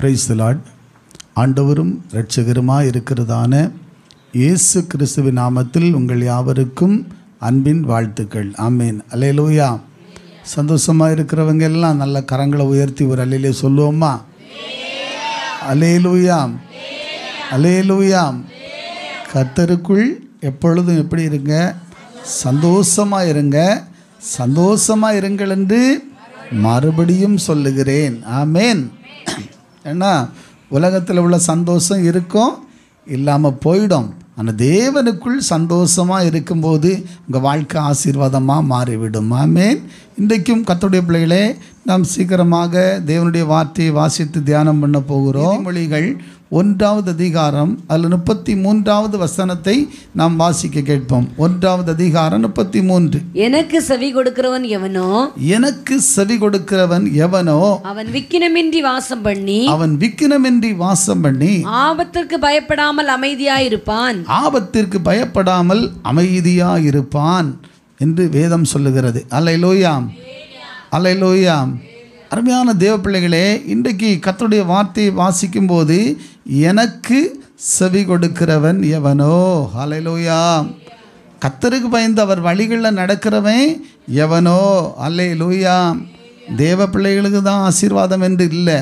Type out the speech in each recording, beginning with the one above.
Price the Lord. ஆண்டவரும் இரட்சகருமாய் இருக்கிறதான இயேசு கிறிஸ்துவின் நாமத்தில் உங்கள் யாவருக்கும் அன்பின் வாழ்த்துக்கள். ஆமேன். அல்லேலூயா. சந்தோஷமாக இருக்கிறவங்க எல்லாம் நல்ல கரங்களை உயர்த்தி ஒரு அல்லேலூயா சொல்லுவோமா? அல்லேலூயா, அல்லேலூயா. கர்த்தருக்குள் எப்பொழுதும் எப்படி இருங்க? சந்தோஷமாக இருங்க. சந்தோஷமாக இருங்கள் என்று மறுபடியும் சொல்லுகிறேன். ஆமேன். ஏன்னா உலகத்தில் உள்ள சந்தோஷம் இருக்கும், இல்லாமல் போயிடும். ஆனால் தேவனுக்குள் சந்தோஷமாக இருக்கும்போது உங்கள் வாழ்க்கை ஆசீர்வாதமாக மாறிவிடும். ஆமேன். இன்றைக்கும் கர்த்தருடைய பிள்ளைகளே, நாம் சீக்கிரமாக தேவனுடைய வார்த்தையை வாசித்து தியானம் பண்ண போகிறோம். மொழிகள் 1வது அதிகாரம் அதில் 33வது வசனத்தை நாம் வாசிக்க கேட்போம். 1வது அதிகாரம் 33. எனக்கு செவி கொடுக்கிறவன் எவனோ, எனக்கு செவி கொடுக்கிறவன் எவனோ, அவன் விக்கினமின்றி வாசம் பண்ணி, அவன் விக்கினமின்றி வாசம் பண்ணி ஆபத்திற்கு பயப்படாமல் அமைதியாயிருப்பான். ஆபத்திற்கு பயப்படாமல் அமைதியாயிருப்பான் என்று வேதம் சொல்லுகிறது. அல்லேலூயா, அல்லேலூயா. அருமையான தேவ பிள்ளைகளே, இன்றைக்கு கர்த்தருடைய வார்த்தையை வாசிக்கும் போது எனக்கு செவி கொடுக்கிறவன் எவனோ, அல்லேலூயா. கர்த்தருக்கு பயந்து அவர் வழிகளில் நடக்கிறவன் எவனோ, அல்லேலூயா. தேவ பிள்ளைகளுக்கு தான் ஆசீர்வாதம் என்று இல்லை.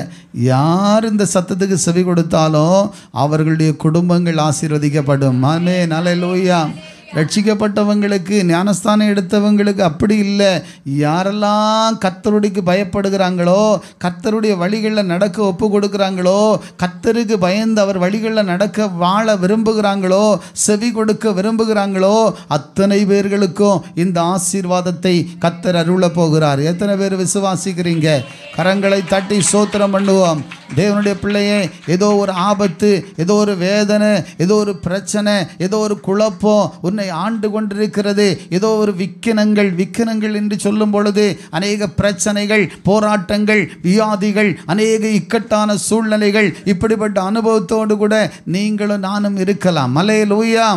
யார் இந்த சத்தத்துக்கு செவி கொடுத்தாலும் அவர்களுடைய குடும்பங்கள் ஆசீர்வதிக்கப்படும். ஆமென். அல்லேலூயா. ரட்சிக்கப்பட்டவங்களுக்கு, ஞானஸ்தானம் எடுத்தவங்களுக்கு அப்படி இல்லை. யாரெல்லாம் கர்த்தருடைக்கு பயப்படுகிறாங்களோ, கர்த்தருடைய வழிகளில் நடக்க ஒப்பு கொடுக்குறாங்களோ, கர்த்தருக்கு பயந்து அவர் வழிகளில் நடக்க வாழ விரும்புகிறாங்களோ, செவி கொடுக்க விரும்புகிறாங்களோ, அத்தனை பேர்களுக்கும் இந்த ஆசீர்வாதத்தை கர்த்தர் அருள போகிறார். எத்தனை பேர் விசுவாசிக்கிறீங்க? கரங்களை தட்டி ஸ்தோத்திரம் பண்ணுவோம். தேவனுடைய பிள்ளையே, ஏதோ ஒரு ஆபத்து, ஏதோ ஒரு வேதனை, ஏதோ ஒரு பிரச்சனை, ஏதோ ஒரு குழப்பம் உன்னை ஆண்டு கொண்டிருக்கிறது. ஏதோ ஒரு விக்கினங்கள் என்று சொல்லும் பொழுது அநேக பிரச்சனைகள், போராட்டங்கள், வியாதிகள், அநேக இக்கட்டான சூழ்நிலைகள், இப்படிப்பட்ட அனுபவத்தோடு கூட நீங்களும் நானும் இருக்கலாம். அல்லேலூயா.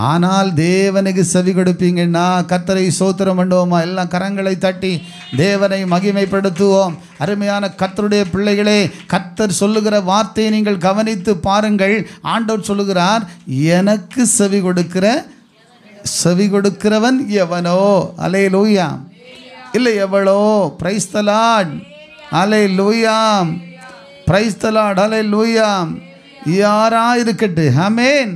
ஆனால் தேவனுக்கு செவி கொடுப்பீங்கன்னா கர்த்தரை ஸ்தோத்திரம் பண்ணுவோமா? எல்லாம் கரங்களை தட்டி தேவனை மகிமைப்படுத்துவோம். அருமையான கர்த்தருடைய பிள்ளைகளே, கர்த்தர் சொல்லுகிற வார்த்தையை நீங்கள் கவனித்து பாருங்கள். ஆண்டவர் சொல்லுகிறார், எனக்கு செவி கொடுக்கிறவன் எவனோ, அல்லேலூயா. இல்லை எவளோ. பிரைஸ் தி லார்ட், அல்லேலூயா. பிரைஸ் தி லார்ட், அல்லேலூயா. யாரா இருக்கட்டு, ஆமென்.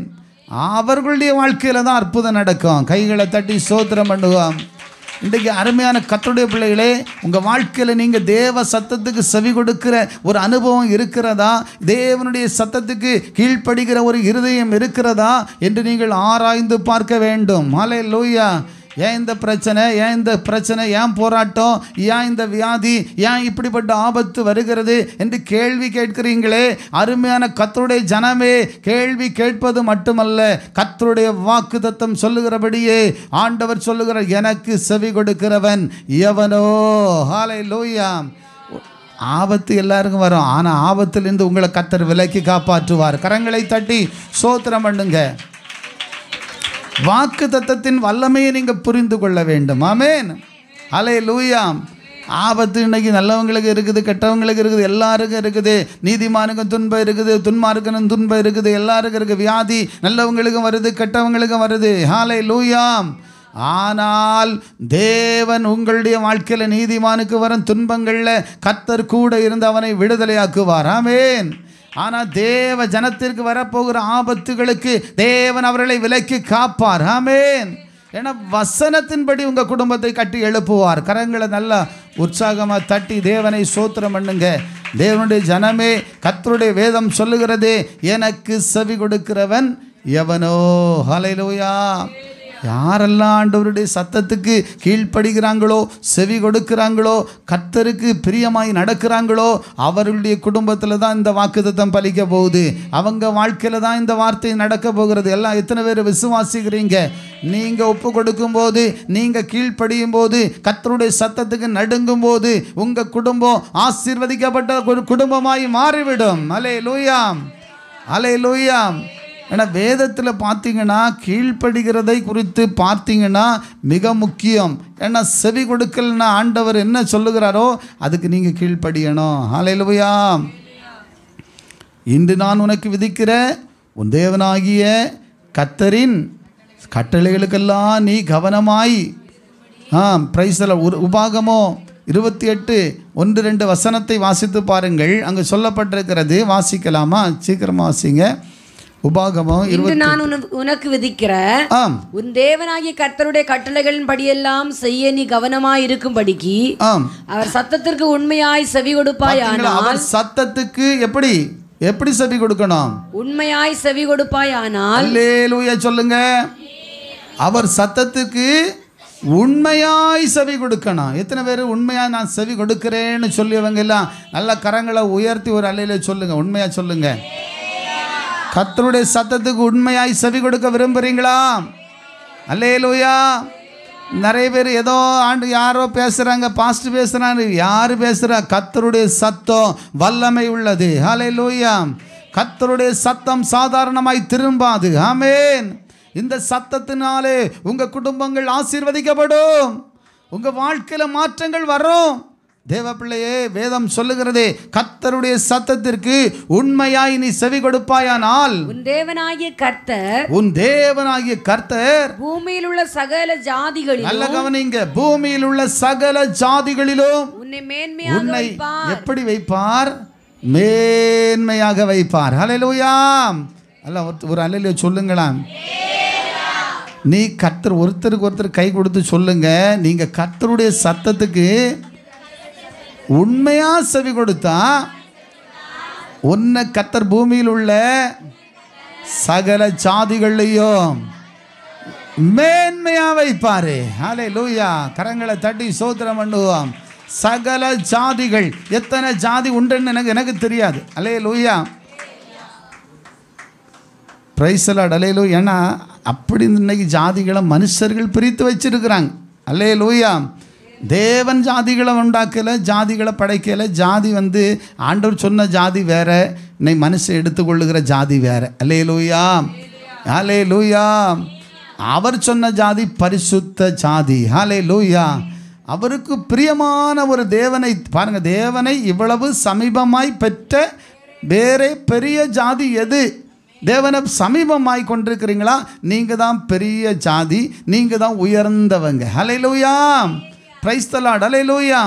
அவர்களுடைய வாழ்க்கையில் தான் அற்புதம் நடக்கும். கைகளை தட்டி ஸ்தோத்திரம் பண்ணுவோம். இன்றைக்கு அருமையான கர்த்தருடைய பிள்ளைகளே, உங்கள் வாழ்க்கையில் நீங்கள் தேவ சத்தத்துக்கு செவி கொடுக்கிற ஒரு அனுபவம் இருக்கிறதா? தேவனுடைய சத்தத்துக்கு கீழ்ப்படுகிற ஒரு இருதயம் இருக்கிறதா என்று நீங்கள் ஆராய்ந்து பார்க்க வேண்டும். அல்லேலூயா. ஏன் இந்த பிரச்சனை, ஏன் போராட்டம், ஏன் இந்த வியாதி, ஏன் இப்படிப்பட்ட ஆபத்து வருகிறது என்று கேள்வி கேட்கிறீங்களே. அருமையான கர்த்தருடைய ஜனமே, கேள்வி கேட்பது மட்டுமல்ல, கர்த்தருடைய வாக்குத்தத்தம் சொல்லுகிறபடியே ஆண்டவர் சொல்லுகிறார், எனக்கு செவி கொடுக்கிறவன் எவனோ. ஹல்லேலூயா. ஆபத்து எல்லாருக்கும் வரும், ஆனால் ஆபத்திலிருந்து உங்களை கர்த்தர் விலக்கி காப்பாற்றுவார். கரங்களை தட்டி ஸ்தோத்திரம் பண்ணுங்க. வாக்கு தத்தத்தின் வல்லமையை நீங்கள் புரிந்து கொள்ள வேண்டும். ஆமென். அல்லேலூயா. ஆபத்து இன்னைக்கு நல்லவங்களுக்கு இருக்குது, கெட்டவங்களுக்கு இருக்குது, எல்லாருக்கும் இருக்குது. நீதிமானுக்கும் துன்பம் இருக்குது, துன்மார்க்கனும் துன்பம் இருக்குது, எல்லாருக்கும் இருக்குது. வியாதி நல்லவங்களுக்கும் வருது, கெட்டவங்களுக்கும் வருது. அல்லேலூயா. ஆனால் தேவன் உங்களுடைய வாழ்க்கையில் நீதிமானுக்கு வரும் துன்பங்களில் கர்த்தர் கூட இருந்து அவனை விடுதலையாக்குவார். ஆமென். ஆனால் தேவ ஜனத்திற்கு வரப்போகிற ஆபத்துகளுக்கு தேவன் அவர்களை விலக்கி காப்பார். ஆமென். ஏன்னா வசனத்தின்படி உங்கள் குடும்பத்தை கட்டி எழுப்புவார். கரங்களை நல்லா உற்சாகமாக தட்டி தேவனை ஸ்தோத்திரம் பண்ணுங்க. தேவனுடைய ஜனமே, கர்த்தருடைய வேதம் சொல்லுகிறது, எனக்கு செவி கொடுக்கிறவன் எவனோ. ஹல்லேலூயா. யாரெல்லாம் ஆண்டவருடைய சத்தத்துக்கு கீழ்ப்படுகிறாங்களோ, செவி கொடுக்கிறாங்களோ, கர்த்தருக்கு பிரியமாய் நடக்கிறாங்களோ, அவர்களுடைய குடும்பத்தில் தான் இந்த வாக்குத்தத்தம் பலிக்க போகுது. அவங்க வாழ்க்கையில் தான் இந்த வார்த்தை நடக்க போகிறது. எல்லாம் எத்தனை பேர் விசுவாசிக்கிறீங்க? நீங்கள் ஒப்பு கொடுக்கும் போது, நீங்கள் கீழ்ப்படியும் போது, கர்த்தருடைய சத்தத்துக்கு நடுங்கும் போது உங்கள் குடும்பம் ஆசீர்வதிக்கப்பட்ட ஒரு குடும்பமாய் மாறிவிடும். அல்லேலூயா, அல்லேலூயா. ஏன்னா வேதத்தில் பார்த்தீங்கன்னா கீழ்ப்படுகிறதை குறித்து பார்த்தீங்கன்னா மிக முக்கியம். ஏன்னா செவி கொடுக்கலன்னா ஆண்டவர் என்ன சொல்லுகிறாரோ அதுக்கு நீங்கள் கீழ்ப்படியணும். ஹல்லேலூயா. இன்று நான் உனக்கு விதிக்கிற உன் தேவனாகிய கர்த்தரின் கட்டளைகளுக்கெல்லாம் நீ கவனமாய் பிரைஸ்ல உபாகமோ 28:1-2 வசனத்தை வாசித்து பாருங்கள். அங்கு சொல்லப்பட்டிருக்கிறது. வாசிக்கலாமா? சீக்கிரமா வாசிங்க. உபாகமம் நான் உனக்கு விதிக்கிற உன் தேவனாகிய கர்த்தருடைய கட்டளைகளின் படியெல்லாம் செய்ய நீ கவனமாய் இருக்கும்படிக்கு அவர் சத்தத்திற்கு உண்மையாய் செவி கொடுப்பாயானால். அவர் சத்தத்துக்கு எப்படி செவி கொடுக்கணும்? உண்மையாய் செவி கொடுப்பாயானால். அல்லேலூயா சொல்லுங்க. அவர் சத்தத்துக்கு உண்மையாய் செவி கொடுக்கணும். எத்தனை பேர் உண்மையாக நான் செவி கொடுக்கிறேன்னு சொல்லியவங்க எல்லாம் நல்ல கரங்களை உயர்த்தி ஒரு அல்லேலூயா சொல்லுங்க. உண்மையா சொல்லுங்க. கர்த்தருடைய சத்தத்துக்கு உண்மையாய் செவி கொடுக்க விரும்புறீங்களா? அல்லேலூயா. நிறைய பேர் ஏதோ யாரோ பேசுகிறாங்க, பாஸ்ட் பேசுகிறாங்க. யார் பேசுகிறா? கர்த்தருடைய சத்தம் வல்லமை உள்ளது. அல்லேலூயா. கர்த்தருடைய சத்தம் சாதாரணமாய் திரும்பாது. ஆமென். இந்த சத்தத்தினாலே உங்கள் குடும்பங்கள் ஆசீர்வதிக்கப்படும். உங்கள் வாழ்க்கையில் மாற்றங்கள் வரும். தேவ பிள்ளையே, வேதம் சொல்லுகிறதே, கர்த்தருடைய சத்தத்திற்கு உண்மையாய் நீ செவி கொடுப்பாயானால் உன் தேவனாகிய கர்த்தர் பூமியில் உள்ள சகல ஜாதிகளிலும், நல்ல கவனிங்க, பூமியில் உள்ள சகல ஜாதிகளிலும் உன்னை எப்படி வைப்பார்? மேன்மையாக வைப்பார். ஹல்லேலூயா. அல்ல ஒரு அல்லேலூயா சொல்லுங்களாம். நீ கர்த்தர் ஒருத்தருக்கு ஒருத்தர் கை கொடுத்து சொல்லுங்க. நீங்க கர்த்தருடைய சத்தத்துக்கு உண்மையா செவி கொடுத்தா உன்னை கர்த்தர் பூமியில் உள்ள சகல ஜாதிகளையும் மேன்மையா வைப்பாரு. ஹல்லேலூயா. கரங்களை தட்டி ஸ்தோத்திரம் பண்ணுவோம். சகல ஜாதிகள், எத்தனை ஜாதி உண்டுன்னு எனக்கு தெரியாது. அல்லேலூயா. Praise the Lord. அல்லேலூயா. ஏன்னா அப்படி இன்னைக்கு ஜாதிகளை மனுஷர்கள் பிரித்து வச்சிருக்கிறாங்க. அல்லேலூயா. தேவன் ஜாதிகளை உண்டாக்கலை, ஜாதிகளை படைக்கலை. ஜாதி ஆண்டவர் சொன்ன ஜாதி வேற, இன்னைக்கு மனுஷன் எடுத்துக்கொள்ளுகிற ஜாதி வேற. அல்லேலூயா. அல்லேலூயா. அவர் சொன்ன ஜாதி பரிசுத்த ஜாதி. அல்லேலூயா. அவருக்கு பிரியமான ஒரு தேவனை பாருங்க. தேவனை இவ்வளவு சமீபமாய் பெற்ற வேறே பெரிய ஜாதி எது? தேவனை சமீபமாய் கொண்டிருக்கிறீங்களா? நீங்கள் தான் பெரிய ஜாதி, நீங்கள் தான் உயர்ந்தவங்க. ஹல்லேலூயா. Price the Lord. ஹல்லேலூயா.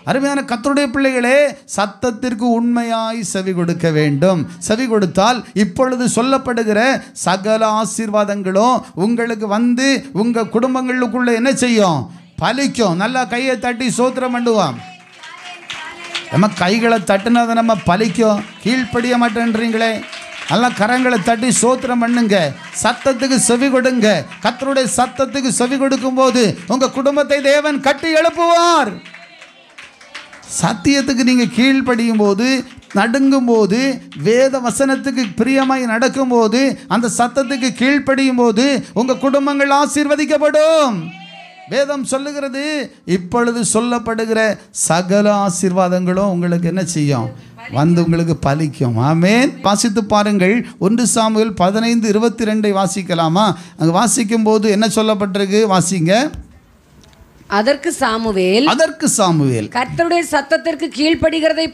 அருமையான கர்த்தருடைய பிள்ளைகளே, சத்தத்திற்கு உண்மையாய் செவி கொடுக்க வேண்டும். செவி கொடுத்தால் இப்பொழுது சொல்லப்படுகிற சகல ஆசீர்வாதங்களும் உங்களுக்கு உங்கள் குடும்பங்களுக்குள்ள என்ன செய்யும்? பலிக்கும். நல்லா கையை தட்டி ஸ்தோத்திரம் பண்ணுவோம். நம்ம கைகளை தட்டுனதை நம்ம பலிக்கும். கீழ்ப்படிய மாட்டேன்றீங்களே, நல்லா கரங்களை தட்டி ஸ்தோத்திரம் பண்ணுங்க. சத்தத்துக்கு செவி கொடுங்க. கர்த்தருடைய சத்தத்துக்கு செவி கொடுக்கும் போது உங்க குடும்பத்தை தேவன் கட்டி எழுப்புவார். சத்தியத்துக்கு நீங்க கீழ்ப்படியும் போது, நடுங்கும் போது, வேத வசனத்துக்கு பிரியமாய் நடக்கும் போது, அந்த சத்தத்துக்கு கீழ்ப்படியும் போது உங்க குடும்பங்கள் ஆசீர்வதிக்கப்படும். வேதம் சொல்லுகிறது, இப்பொழுது சொல்லப்படுகிற சகல ஆசீர்வாதங்களும் உங்களுக்கு என்ன செய்யும்? உங்களுக்கு பலிக்கும். ஆமென். வாசித்து பாருங்கள். 1 சாமுவேல் 15:22 வாசிக்கலாமா? அங்கே வாசிக்கும் போது என்ன சொல்லப்பட்டிருக்கு? வாசிங்க. அதற்கு சாமுவேல் கர்த்தருடைய சத்தத்திற்கு கீழ்ப்படிகிறதை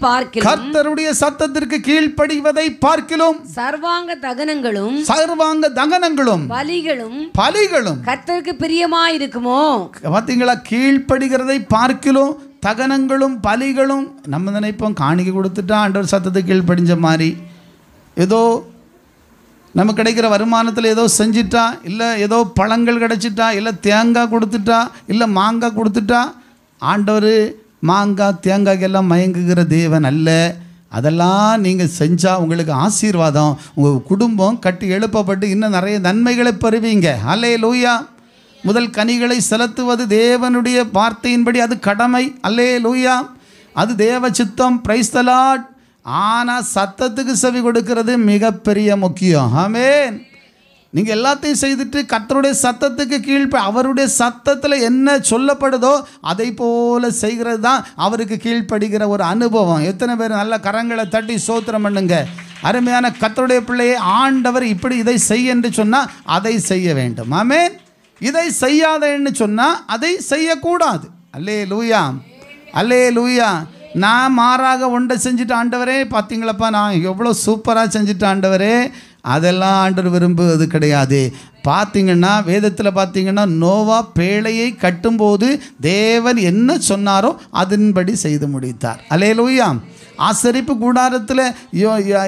பார்க்கிலும் சர்வாங்க தகனங்களும் பலிகளும் கர்த்தருக்கு பிரியமாய் இருக்குமோ? பார்த்தீங்களா? கீழ்ப்படிகிறதை பார்க்கிலும் தகனங்களும் பலிகளும். நம்ம நினைப்போம் காணிக்கை கொடுத்துட்டா ஆண்டவர் சத்தத்தை கீழ்ப்படிஞ்ச மாதிரி, ஏதோ நமக்கு கிடைக்கிற வருமானத்தில் ஏதோ செஞ்சிட்டா, இல்லை ஏதோ பழங்கள் கிடச்சிட்டா, இல்லை தேங்காய் கொடுத்துட்டா, இல்லை மாங்காய் கொடுத்துட்டா ஆண்டவர் மாங்காய் தேங்காய்க்கெல்லாம் மயங்குகிற தேவன் அல்ல. அதெல்லாம் நீங்கள் செஞ்சால் உங்களுக்கு ஆசீர்வாதம். உங்கள் குடும்பம் கட்டி எழுப்பப்பட்டு இன்னும் நிறைய நன்மைகளை பெறுவீங்க. அல்லேலூயா. முதல் கனிகளை செலுத்துவது தேவனுடைய வார்த்தையின்படி அது கடமை. அல்லேலூயா. அது தேவ சித்தம். Price the Lord. ஆனால் சத்தத்துக்கு செவி கொடுக்கிறது மிகப்பெரிய முக்கியம். ஆமென். நீங்கள் எல்லாத்தையும் செய்துட்டு கர்த்தருடைய சத்தத்துக்கு அவருடைய சத்தத்தில் என்ன சொல்லப்படுதோ அதை போல செய்கிறது தான் அவருக்கு கீழ்ப்படுகிற ஒரு அனுபவம். எத்தனை பேர் நல்ல கரங்களை தட்டி ஸ்தோத்திரம் பண்ணுங்க. அருமையான கர்த்தருடைய பிள்ளையை ஆண்டவர் இப்படி இதை செய்ய என்று சொன்னால் அதை செய்ய வேண்டும். ஆமென். இதை செய்யாதன்னு சொன்னால் அதை செய்யக்கூடாது. அல்லேலூயா. அல்லேலூயா. நான் மாறாக ஒன்றை செஞ்சுட்டு ஆண்டவரே பார்த்தீங்களப்பா நான் எவ்வளோ சூப்பராக செஞ்சுட்டு ஆண்டவரே, அதெல்லாம் ஆண்டவர் விரும்புவது கிடையாது. பார்த்தீங்கன்னா வேதத்தில் பார்த்தீங்கன்னா நோவா பேழையை கட்டும்போது தேவன் என்ன சொன்னாரோ அதன்படி செய்து முடித்தார். அல்லேலூயா. ஆசரிப்பு கூடாரத்தில்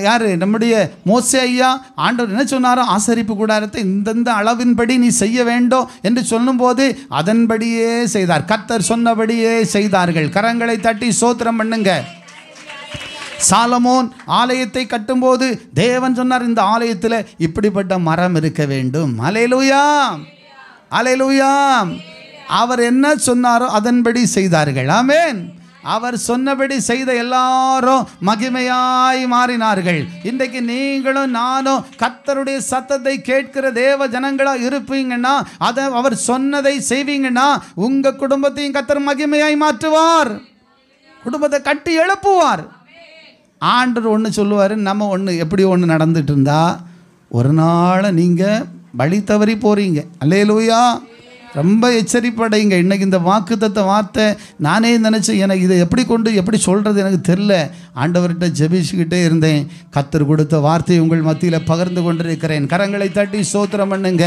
யார் நம்முடைய மோசே ஐயா ஆண்டவர் என்ன சொன்னாரோ ஆசரிப்பு கூடாரத்தை இந்தந்த அளவின்படி நீ செய்ய வேண்டும் என்று சொல்லும்போது அதன்படியே செய்தார். கர்த்தர் சொன்னபடியே செய்தார்கள். கரங்களை தட்டி ஸ்தோத்திரம் பண்ணுங்க. சாலமோன் ஆலயத்தை கட்டும்போது தேவன் சொன்னார் இந்த ஆலயத்தில் இப்படிப்பட்ட மரம் இருக்க வேண்டும். அல்லேலூயா, அல்லேலூயா. அவர் என்ன சொன்னாரோ அதன்படி செய்தார்கள். ஆமென். அவர் சொன்னபடி செய்த எல்லாரும் மகிமையாய் மாறினார்கள். இன்றைக்கு நீங்களும் நானும் கர்த்தருடைய சத்தத்தை கேட்கிற தேவ ஜனங்களாக இருப்பீங்கன்னா, அதை அவர் சொன்னதை செய்வீங்கன்னா உங்கள் குடும்பத்தையும் கர்த்தர் மகிமையாய் மாற்றுவார். குடும்பத்தை கட்டி எழுப்புவார். ஆண்டவர் ஒன்று சொல்லுவார், நம்ம ஒன்று எப்படி ஒன்று நடந்துட்டு இருந்தா ஒரு நாள் நீங்கள் வழி தவறி போகிறீங்க. அல்லேலூயா. ரொம்ப எச்சரிப்படைங்க. இன்றைக்கி இந்த வாக்குத்தத்த வார்த்தை நானே நினச்சேன், எனக்கு இதை எப்படி சொல்கிறது எனக்கு தெரில. ஆண்டவர்கிட்ட ஜெபிச்சுக்கிட்டே இருந்தேன். கர்த்தர் கொடுத்த வார்த்தையை உங்கள் மத்தியில் பகிர்ந்து கொண்டிருக்கிறேன். கரங்களை தட்டி ஸ்தோத்திரம் பண்ணுங்க.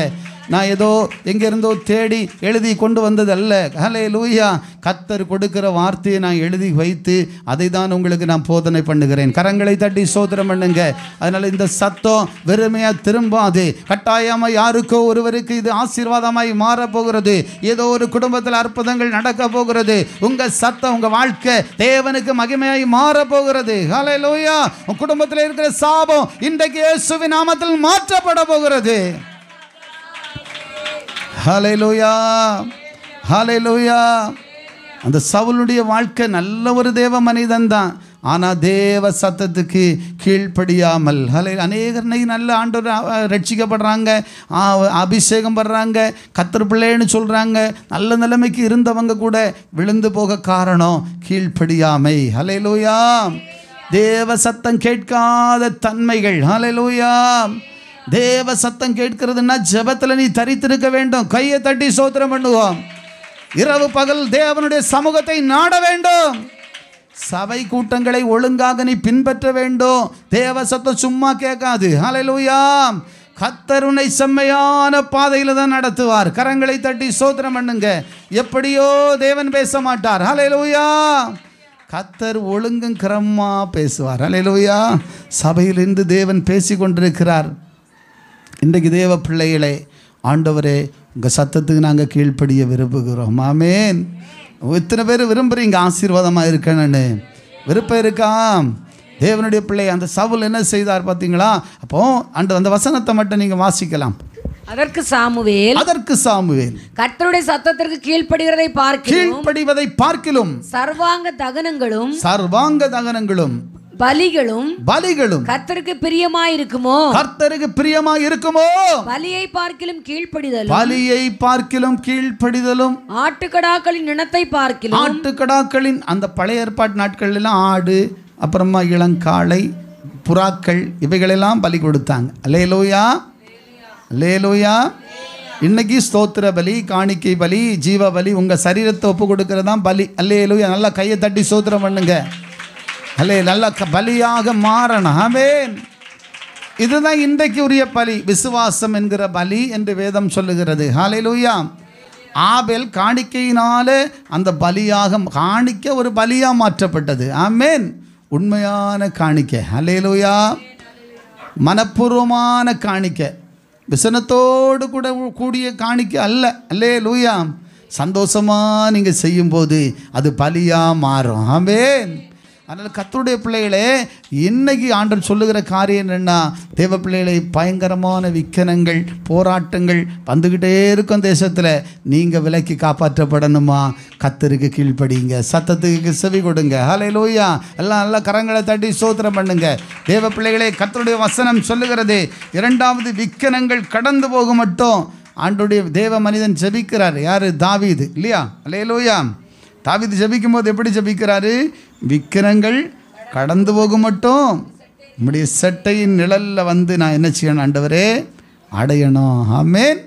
நான் ஏதோ எங்கேருந்தோ தேடி எழுதி கொண்டு வந்தது அல்ல. ஹல்லேலூயா. கர்த்தர் கொடுக்கிற வார்த்தையை நான் எழுதி வைத்து அதை தான் உங்களுக்கு நான் போதனை பண்ணுகிறேன். கரங்களை தட்டி ஸ்தோத்திரம் பண்ணுங்க. அதனால் இந்த சத்தம் வெறுமையாக திரும்பாது. கட்டாயமாக யாருக்கோ ஒருவருக்கு இது ஆசீர்வாதமாய் மாறப்போகிறது. ஏதோ ஒரு குடும்பத்தில் அற்புதங்கள் நடக்க போகிறது. உங்கள் சத்தம் உங்கள் வாழ்க்கை தேவனுக்கு மகிமையாய் மாறப்போகிறது. ஹல்லேலூயா. உங்கள் குடும்பத்தில் இருக்கிற சாபம் இன்றைக்கு இயேசுவின் நாமத்தில் மாற்றப்பட போகிறது. ஹல்லேலூயா, ஹல்லேலூயா. அந்த சவுலுடைய வாழ்க்கை நல்ல ஒரு தேவ மனிதன் தான். ஆனால் தேவ சத்தத்துக்கு கீழ்ப்படியாமல் அநேகர் நல்ல ஆண்டவர் ரட்சிக்கப்படுறாங்க, அபிஷேகம் படுறாங்க, கர்த்தர் பிள்ளைன்னு சொல்கிறாங்க. நல்ல நிலைமைக்கு இருந்தவங்க கூட விழுந்து போக காரணம் கீழ்ப்படியாமை. ஹல்லேலூயா. தேவ சத்தம் கேட்காத தன்மைகள். ஹல்லேலூயா. தேவ சத்தம் கேட்கிறதுனா ஜெபத்தில் நீ தரித்திருக்க வேண்டும். கையை தட்டி ஸ்தோத்திரம் பண்ணுவோம். இரவு பகல் தேவனுடைய சமூகத்தை நாட வேண்டும். சபை கூட்டங்களை ஒழுங்காக நீ பின்பற்ற வேண்டும். தேவ சத்தம் சும்மா கேட்காது. ஹல்லேலூயா. கர்த்தர் உன்னை செம்மையான பாதையில் தான் நடத்துவார். கரங்களை தட்டி ஸ்தோத்திரம் பண்ணுங்க. எப்படியோ தேவன் பேச மாட்டார். ஹல்லேலூயா. கர்த்தர் ஒழுங்கும் கிரமமா பேசுவார். ஹல்லேலூயா. சபையிலிருந்து தேவன் பேசி கொண்டிருக்கிறார். இன்றைக்கு தேவ பிள்ளைகளே, ஆண்டவரே உங்கள் சத்தத்துக்கு நாங்கள் கீழ்ப்படிய விரும்புகிறோம். ஆமென். இத்தனை பேர் விரும்புகிறீங்க ஆசீர்வாதமாக இருக்கணும்னு. விருப்பம் இருக்கா? தேவனுடைய பிள்ளை அந்த சவுல் என்ன செய்தார் பார்த்தீங்களா? அப்போ அந்த வசனத்தை மட்டும் நீங்கள் வாசிக்கலாம். அதற்கு சாமுவேல் கர்த்தருடைய சத்தத்திற்கு கீழ்ப்படிவதை பார்க்கிலும் சர்வாங்க தகனங்களும் பலிகளும் கர்த்தருக்கு பிரியமாயிருக்குமோ பலியை பார்க்கிலும் கீழ்ப்படிதலும் ஆட்டுக்கடாக்களின் இனத்தை பார்க்கிலும். ஆட்டுக்கடாக்களின் அந்த பழைய ஏற்பாட்டு நாட்கள் எல்லாம் ஆடு, அப்புறமா இளங்காளை, புறாக்கள் இவைகளெல்லாம் பலி கொடுத்தாங்க. அல்லேலூயா, அல்லேலூயா. இன்னைக்கு ஸ்தோத்திர பலி, காணிக்கை பலி, ஜீவ பலி, உங்கள் சரீரத்தை ஒப்பு கொடுக்கறதான் பலி. அல்லேலூயா. நல்லா கையை தட்டி ஸ்தோத்திரம் பண்ணுங்க. அல்லே நல்ல பலியாக மாறணும். ஆமென். இதுதான் இன்றைக்கு உரிய பலி, விசுவாசம் என்கிற பலி என்று வேதம் சொல்லுகிறது. ஹல்லேலூயா. ஆபேல் காணிக்கையினாலே அந்த பலியாக காணிக்க ஒரு பலியாக மாற்றப்பட்டது. ஆமென். உண்மையான காணிக்கை. ஹல்லேலூயா. மனப்பூர்வமான காணிக்கை, விசனத்தோடு கூட கூடிய காணிக்கை அல்ல. அல்லேலூயா. சந்தோஷமாக நீங்கள் செய்யும்போது அது பலியாக மாறும். ஆமென். அதனால் கர்த்தருடைய பிள்ளைகளே, இன்னைக்கு ஆண்டவர் சொல்லுகிற காரியம் என்னென்னா, தேவ பிள்ளைகளை பயங்கரமான விக்கனங்கள், போராட்டங்கள் வந்துக்கிட்டே இருக்கும் தேசத்தில். நீங்கள் விலக்கி காப்பாற்றப்படணுமா? கர்த்தருக்கு கீழ்ப்படிங்க, சத்தத்துக்கு செவி கொடுங்க. ஹல்லேலூயா. எல்லாம் நல்லா கரங்களை தட்டி ஸ்தோத்திரம் பண்ணுங்க. தேவ பிள்ளைகளே, கர்த்தருடைய வசனம் சொல்லுகிறது, இரண்டாவது விக்கனங்கள் கடந்து போக மட்டும் ஆண்டவருடைய தேவ மனிதன் ஜெபிக்கிறார். யார்? தாவீது இல்லையா? ஹல்லேலூயா. தாவீது ஜெபிக்கும் போது எப்படி ஜெபிக்கிறாரு? விக்கிரங்கள் கடந்து போக மட்டும் உம்முடைய சட்டையின் நிழலில் வந்து நான் என்ன செய்யணும் ஆண்டவரே? அடையணும். ஆமென்.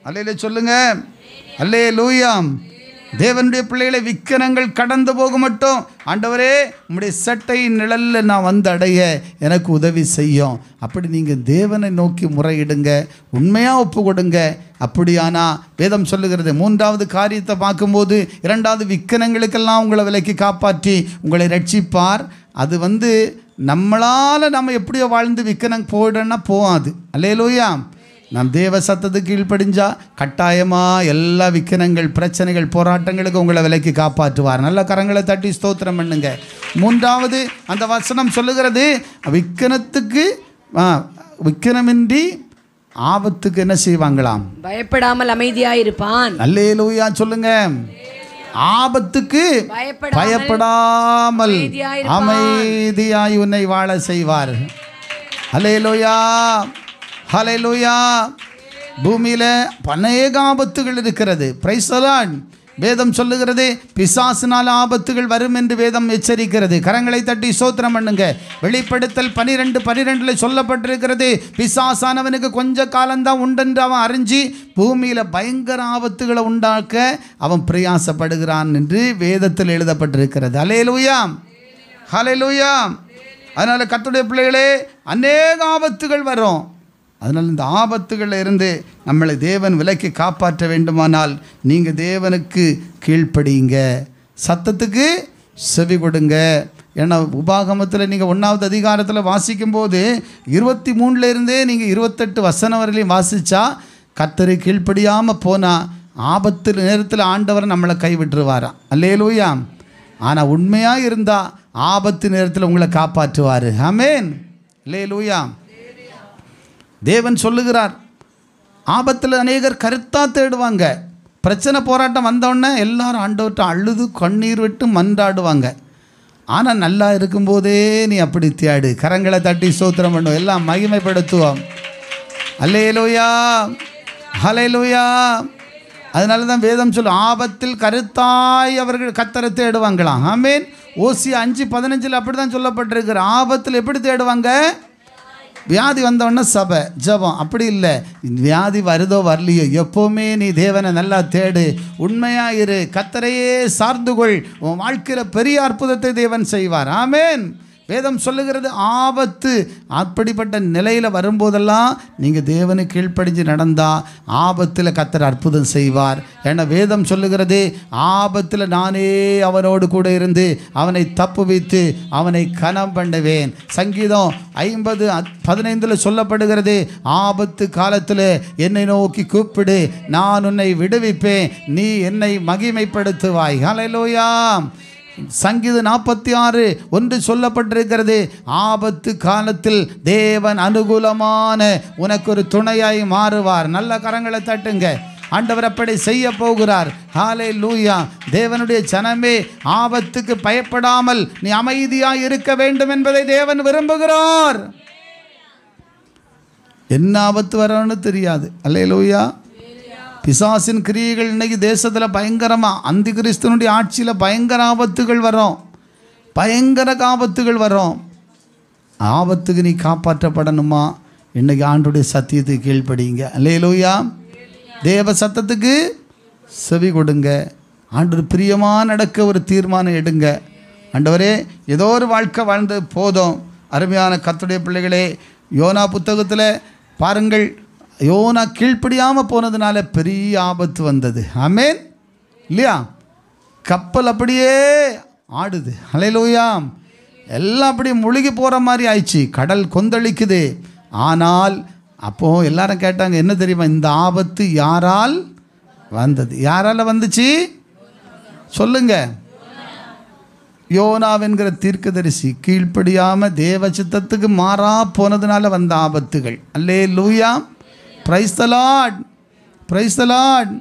அல்லேலூயா சொல்லுங்க. அல்லேலூயா. தேவனுடைய பிள்ளைகளை விக்கிரங்கள் கடந்து போக மட்டும் ஆண்டவரே உம்முடைய சட்டை நிழலில் நான் வந்து அடைய எனக்கு உதவி செய்யும். அப்படி நீங்கள் தேவனை நோக்கி முறையிடுங்க, உண்மையாக ஒப்பு கொடுங்க. அப்படியானா வேதம் சொல்லுகிறது, மூன்றாவது காரியத்தை பார்க்கும்போது, இரண்டாவது விக்கிரங்களுக்கெல்லாம் உங்களை விலக்கி காப்பாற்றி உங்களை ரட்சிப்பார். அது நம்மளால் நம்ம எப்படியோ வாழ்ந்து விக்கிரம் போயிடனா போகாது. அல்லேலூயா. நாம் தேவ சத்தத்துக்கு கீழ்ப்படிஞ்சா கட்டாயமாக எல்லா விக்கிரங்கள், பிரச்சனைகள், போராட்டங்களுக்கு உங்களை விலக்கி காப்பாற்றுவார். நல்ல கரங்களை தட்டி ஸ்தோத்திரம் பண்ணுங்க. மூன்றாவது அந்த வசனம் சொல்லுகிறது, விக்கிரமின்றி ஆபத்துக்கு என்ன செய்வாங்களாம்? பயப்படாமல் அமைதியாயிருப்பான். அல்லேலூயா சொல்லுங்க. ஆபத்துக்கு பயப்படாமல் அமைதியாய் உன்னை வாழ செய்வார். அல்லேலூயா, ஹல்லேலூயா. பூமியில் அநேக ஆபத்துகள் இருக்கிறது. Price the Lord. வேதம் சொல்லுகிறது, பிசாசினால் ஆபத்துகள் வரும் என்று வேதம் எச்சரிக்கிறது. கரங்களை தட்டி ஸ்தோத்திரம் பண்ணுங்க. வெளிப்படுத்தல் 12:12 சொல்லப்பட்டிருக்கிறது, பிசாசானவனுக்கு கொஞ்ச காலம்தான் உண்டென்று அவன் அறிஞ்சு பூமியில் பயங்கர ஆபத்துகளை உண்டாக்க அவன் பிரயாசப்படுகிறான் என்று வேதத்தில் எழுதப்பட்டிருக்கிறது. அல்லேலூயா, ஹல்லேலூயா. அதனால் கர்த்தருடைய பிள்ளைகளே, அநேக ஆபத்துகள் வரும். அதனால் இந்த ஆபத்துகளில் இருந்து நம்மளை தேவன் விலக்கி காப்பாற்ற வேண்டுமானால் நீங்கள் தேவனுக்கு கீழ்ப்படியுங்க, சத்தத்துக்கு செவி கொடுங்க. ஏன்னா உபாகமத்தில் நீங்கள் 1வது அதிகாரத்தில் வாசிக்கும்போது 23 நீங்கள் 28 வசனம் வரையிலையும் வாசித்தா, கர்த்தரை கீழ்ப்படியாமல் போனால் ஆபத்து நேரத்தில் ஆண்டவர் நம்மளை கைவிட்டுருவாராம். அல்லேலூயா. ஆனால் உண்மையாக இருந்தால் ஆபத்து நேரத்தில் உங்களை காப்பாற்றுவார். ஆமென். அல்லேலூயா. தேவன் சொல்லுகிறார், ஆபத்தில் அநேகர் கருத்தாக தேடுவாங்க. பிரச்சனை போராட்டம் வந்தோடனே எல்லாரும் ஆண்டவர்கிட்ட அழுது கண்ணீர் விட்டு மன்றாடுவாங்க. ஆனால் நல்லா இருக்கும்போதே நீ அப்படி தேடு. கரங்களை தட்டி ஸ்தோத்திரம் பண்ணுவோம், எல்லாம் மகிமைப்படுத்துவோம். அல்லேலூயா, ஹல்லேலூயா. அதனால தான் வேதம் சொல்லும், ஆபத்தில் கருத்தாய் அவர்கள் கர்த்தரை தேடுவாங்களாம். ஆமென். ஓசியா 5:15 அப்படி தான் சொல்லப்பட்டிருக்கிற. ஆபத்தில் எப்படி தேடுவாங்க? வியாதி வந்தவொடனே சபை ஜபம் அப்படி இல்லை. வியாதி வருதோ வரலையோ, எப்போவுமே நீ தேவனை நல்லா தேடு, உண்மையாயிரு, கர்த்தரையே சார்ந்துகொள். உன் வாழ்க்கையில் பெரிய அற்புதத்தை தேவன் செய்வார். ஆமென். வேதம் சொல்லுகிறது, ஆபத்து அப்படிப்பட்ட நிலையில் வரும்போதெல்லாம் நீங்கள் தேவனை கீழ்ப்படிஞ்சு நடந்தால் ஆபத்தில் கர்த்தர் அற்புதம் செய்வார். ஏன்னா வேதம் சொல்லுகிறது, ஆபத்தில் நானே அவனோடு கூட இருந்து அவனை தப்புவித்து அவனை கனம் பண்ணுவேன். சங்கீதம் 50:15 சொல்லப்படுகிறது, ஆபத்து காலத்தில் என்னை நோக்கி கூப்பிடு, நான் உன்னை விடுவிப்பேன், நீ என்னை மகிமைப்படுத்துவாய். ஹல்லேலூயா. சங்கீதம் 46:1 சொல்லப்பட்டிருக்கிறது, ஆபத்து காலத்தில் தேவன் அனுகூலமான உனக்கு ஒரு துணையாய் மாறுவார். நல்ல கரங்களை தட்டுங்க. ஆண்டவர் அப்படி செய்ய போகிறார். ஹல்லேலூயா. தேவனுடைய ஜனமே, ஆபத்துக்கு பயப்படாமல் நீ அமைதியாய் இருக்க வேண்டும் என்பதை தேவன் விரும்புகிறார். என்ன ஆபத்து வரணும்னு தெரியாது. அல்லேலூயா. பிசாசின் கிரியைகள் இன்னைக்கு தேசத்தில் பயங்கரமாக, அந்தி கிறிஸ்துவனுடைய ஆட்சியில் பயங்கர ஆபத்துகள் வரும், பயங்கர ஆபத்துகள் வரும். ஆபத்துக்கு நீ காப்பாற்றப்படணுமா? இன்னைக்கு ஆண்டுடைய சத்தியத்துக்கு கீழ்ப்படிங்க. அல்லேலூயா. தேவ சத்தத்துக்கு செவி கொடுங்க. ஆண்டு பிரியமாக நடக்க ஒரு தீர்மானம் எடுங்க. ஆண்டவரே, ஏதோ ஒரு வாழ்க்கை வாழ்ந்து போதும். அருமையான கர்த்தருடைய பிள்ளைகளே, யோனா புத்தகத்தில் பாருங்கள், யோனா கீழ்ப்படியாமல் போனதுனால பெரிய ஆபத்து வந்தது. ஆமென். இல்லையா? கப்பல் அப்படியே ஆடுது. ஹல்லேலூயா. எல்லாம் அப்படியே முழுகி போகிற மாதிரி ஆயிடுச்சு, கடல் கொந்தளிக்குது. ஆனால் அப்போது எல்லாரும் கேட்டாங்க, என்ன தெரியுமா, இந்த ஆபத்து யாரால் வந்தது? யாரால் வந்துச்சு சொல்லுங்க. யோனாவென்கிற தீர்க்கதரிசி கீழ்ப்படியாமல் தேவ சித்தத்துக்கு மாறா போனதுனால வந்த ஆபத்துகள். அல்லேலூயா. Praise the Lord, praise the Lord.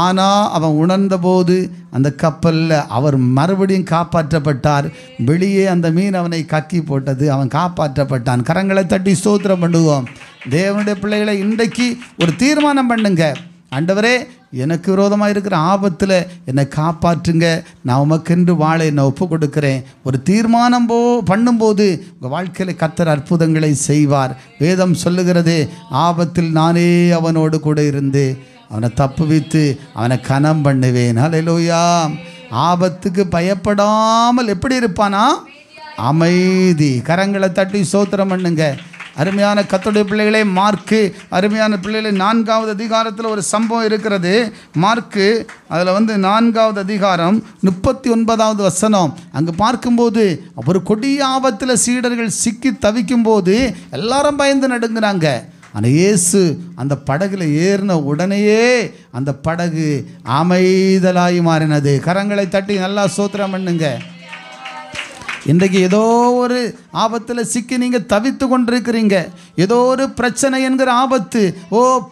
ஆனால் அவன் உணர்ந்தபோது அந்த கப்பலில் அவர் மறுபடியும் காப்பாற்றப்பட்டார். வெளியே அந்த மீன் அவனை கக்கி போட்டது, அவன் காப்பாற்றப்பட்டான். கரங்களை தட்டி ஸ்தோத்திரம் பண்ணுவோம். தேவனுடைய பிள்ளைகளை இன்றைக்கு ஒரு தீர்மானம் பண்ணுங்க. ஆண்டவரே, எனக்கு விரோதமாக இருக்கிற ஆபத்தில் என்னை காப்பாற்றுங்க, நான் உமக்கென்று வாழ என்னை ஒப்பு கொடுக்குறேன். ஒரு தீர்மானம் பண்ணும்போது உங்கள் வாழ்க்கையில் கர்த்தர் அற்புதங்களை செய்வார். வேதம் சொல்லுகிறது, ஆபத்தில் நானே அவனோடு கூட இருந்து அவனை தப்புவித்து அவனை கனம் பண்ணுவேன். ஹல்லேலூயா. ஆபத்துக்கு பயப்படாமல் எப்படி இருப்பானா? அமைதி. கரங்களை தட்டி ஸ்தோத்திரம் பண்ணுங்க. அருமையான கர்த்தருடைய பிள்ளைகளே, மார்க்கு அருமையான பிள்ளைகளே 4வது அதிகாரத்தில் ஒரு சம்பவம் இருக்கிறது. மார்க்கு அதில் 4வது அதிகாரம் 39வது வசனம். அங்கே பார்க்கும்போது ஒரு கொடிய ஆபத்தில் சீடர்கள் சிக்கி தவிக்கும் போது எல்லாரும் பயந்து நடுங்குறாங்க. ஆனால் இயேசு அந்த படகுல ஏறின உடனேயே அந்த படகு அமைதலாய் மாறினது. கரங்களை தட்டி நல்லா ஸ்தோத்திரம் பண்ணுங்க. இன்றைக்கு ஏதோ ஒரு ஆபத்தில் சிக்கி நீங்கள் தவித்து கொண்டிருக்கிறீங்க. ஏதோ ஒரு பிரச்சனை என்கிற ஆபத்து,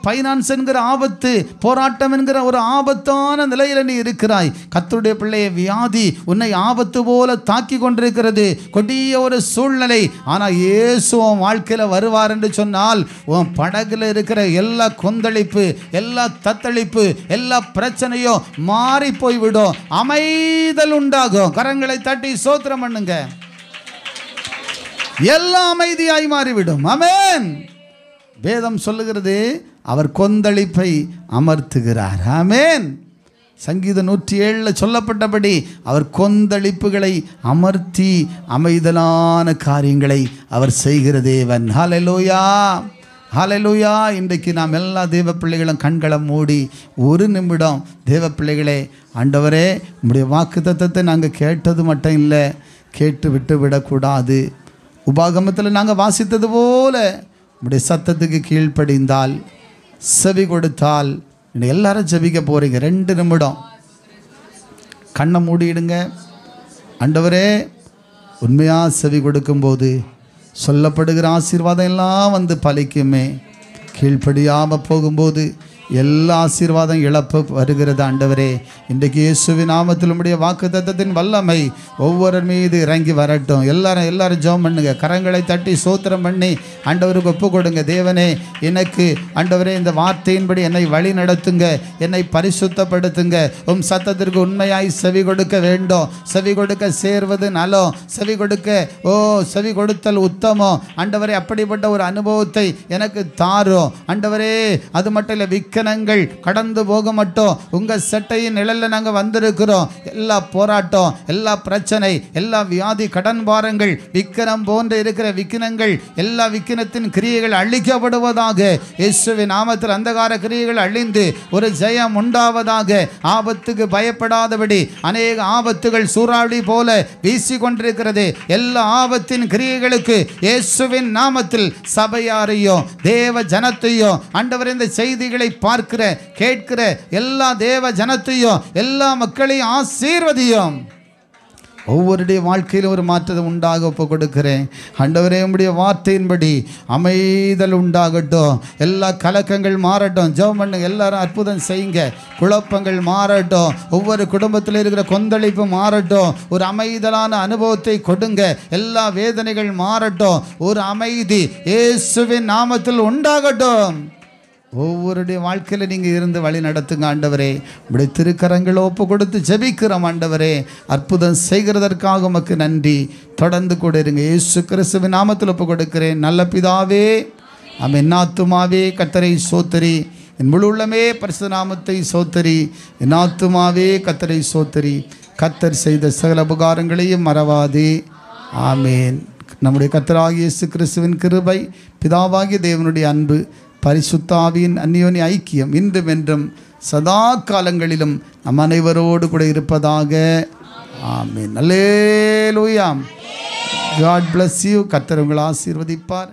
ஃபைனான்ஸ் என்கிற ஆபத்து, போராட்டம் என்கிற ஒரு ஆபத்தான நிலையில் நீ இருக்கிறாய். கர்த்தருடைய பிள்ளையை, வியாதி உன்னை ஆபத்து போல தாக்கி கொண்டிருக்கிறது, கொடிய ஒரு சூழ்நிலை. ஆனால் இயேசு உன் வாழ்க்கையில் வருவார் என்று சொன்னால் உன் படகுல இருக்கிற எல்லா கொந்தளிப்பு, எல்லா தத்தளிப்பு, எல்லா பிரச்சனையும் மாறி போய்விடும். அமைதல் உண்டாகும். கரங்களை தட்டி ஸ்தோத்திரம் பண்ணுங்க. எல்லாம் அமைதியாய் மாறிவிடும். ஆமென். வேதம் சொல்லுகிறது, அவர் கொந்தளிப்பை அமர்த்துகிறார். ஆமென். சங்கீதம் 107 சொல்லப்பட்டபடி அவர் கொந்தளிப்புகளை அமர்த்தி அமைதலான காரியங்களை அவர் செய்கிற தேவன். ஹல்லேலூயா, ஹல்லேலூயா. இன்றைக்கு நாம் எல்லா தேவ பிள்ளைகளும் கண்களை மூடி ஒரு நிமிடம், தேவ பிள்ளைகளே, ஆண்டவரே உம்முடைய வாக்குத்தத்தத்தை நாங்கள் கேட்டது மட்டும் இல்லை, கேட்டு விட்டு விடக்கூடாது. உபாகமத்தில் நாங்கள் வாசித்தது போல உம்முடைய சத்தத்துக்கு கீழ்ப்படிந்தால், செவி கொடுத்தால், எல்லாரும் ஜெபிக்க போகிறீங்க. 2 நிமிடம் கண்ணை மூடிடுங்க. ஆண்டவரே, உண்மையாக செவி கொடுக்கும்போது சொல்லப்படுகிற ஆசீர்வாதம் எல்லாம் பலிக்குமே. கீழ்ப்படியாமல் போகும்போது எல்லா ஆசீர்வாதம் இழப்பு வருகிறது. ஆண்டவரே, இன்றைக்கு இயேசுவின் நாமத்தில் உம்முடைய வாக்குத்தத்தத்தின் வல்லமை ஒவ்வொரு மீது இறங்கி வரட்டும். எல்லாரும் ஜெபம் பண்ணுங்க. கரங்களை தட்டி ஸ்தோத்திரம் பண்ணி ஆண்டவருக்கு ஒப்பு கொடுங்க. தேவனே, எனக்கு ஆண்டவரே இந்த வார்த்தையின்படி என்னை வழி நடத்துங்க, என்னை பரிசுத்தப்படுத்துங்க. உம் சத்தத்திற்கு உண்மையாய் செவி கொடுக்க வேண்டும். செவி கொடுக்க சேர்வது நலம், செவி கொடுக்க செவி கொடுத்தல் உத்தமம். ஆண்டவரே, அப்படிப்பட்ட ஒரு அனுபவத்தை எனக்கு தாரும். ஆண்டவரே, அது மட்டும் இல்லை, விக்கனங்கள் கடந்து போக மாட்டோம். உங்கள் சட்டையின் நிழலில் நாங்கள் வந்திருக்கிறோம். எல்லா போராட்டம், எல்லா பிரச்சனை, எல்லா வியாதி, கடன் பாரங்கள், விக்கனம் போன்ற இருக்கிற விக்கினங்கள், எல்லா விக்கினத்தின் கிரியைகள் அழிக்கப்படுவதாக. இயேசுவின் நாமத்தில் அந்தகார கிரியைகள் அழிந்து ஒரு ஜெயம் உண்டாவதாக. ஆபத்துக்கு பயப்படாதபடி அநேக ஆபத்துகள் சூறாவளி போல வீசி கொண்டிருக்கிறது. எல்லா ஆபத்தின் கிரியைகளுக்கு இயேசுவின் நாமத்தில் சபையாரையும் தேவ ஜனத்தையும், ஆண்டவர் இந்த செய்திகளை பார்க்கிற கேட்கிற எல்லா தேவ ஜனத்தையும், எல்லா மக்களையும் ஆசீர்வதியும். ஒவ்வொருடைய வாழ்க்கையிலும் ஒரு மாற்றத்தை உண்டாக ஒப்பு கொடுக்கிறேன். ஆண்டவரே, உம்முடைய வார்த்தையின்படி அமைதல் உண்டாகட்டும். எல்லா கலக்கங்கள் மாறட்டும். ஜெபம் பண்ணுங்க. எல்லாரும் அற்புதம் செய்யுங்க. குழப்பங்கள் மாறட்டும். ஒவ்வொரு குடும்பத்தில் இருக்கிற கொந்தளிப்பு மாறட்டும். ஒரு அமைதலான அனுபவத்தை கொடுங்க. எல்லா வேதனைகள் மாறட்டும். ஒரு அமைதி இயேசுவின் நாமத்தில் உண்டாகட்டும். ஒவ்வொருடைய வாழ்க்கையில் நீங்கள் இருந்து வழி நடத்துங்க. ஆண்டவரே, உடைய திருக்கரங்களை ஒப்பு கொடுத்து ஜெபிக்கிறோம். ஆண்டவரே, அற்புதம் செய்கிறதற்காக உமக்கு நன்றி. தொடர்ந்து கூட இருங்க. இயேசு கிறிஸ்துவின் நாமத்தில் ஒப்பு கொடுக்கிறேன். நல்ல பிதாவே, ஆமென். என் ஆத்துமாவே கர்த்தரை சோத்தரி, என் முழு உள்ளமே பரிசுத்த நாமத்தை சோத்தரி. என் ஆத்துமாவே கர்த்தரை சோத்தரி. கர்த்தர் செய்த சகல உபகாரங்களையும் மறவாதே. ஆமென். நம்முடைய கர்த்தராகிய இயேசு கிறிஸ்துவின் கிருபை, பிதாவாகிய தேவனுடைய அன்பு, பரிசுத்த ஆவியின் அந்யோன்ய ஐக்கியம் இன்றும் என்றும் சதா காலங்களிலும் நம் அனைவரோடு கூட இருப்பதாக. ஆமென். அல்லேலூயா. God bless you. கர்த்தர் உங்களை ஆசீர்வதிப்பார்.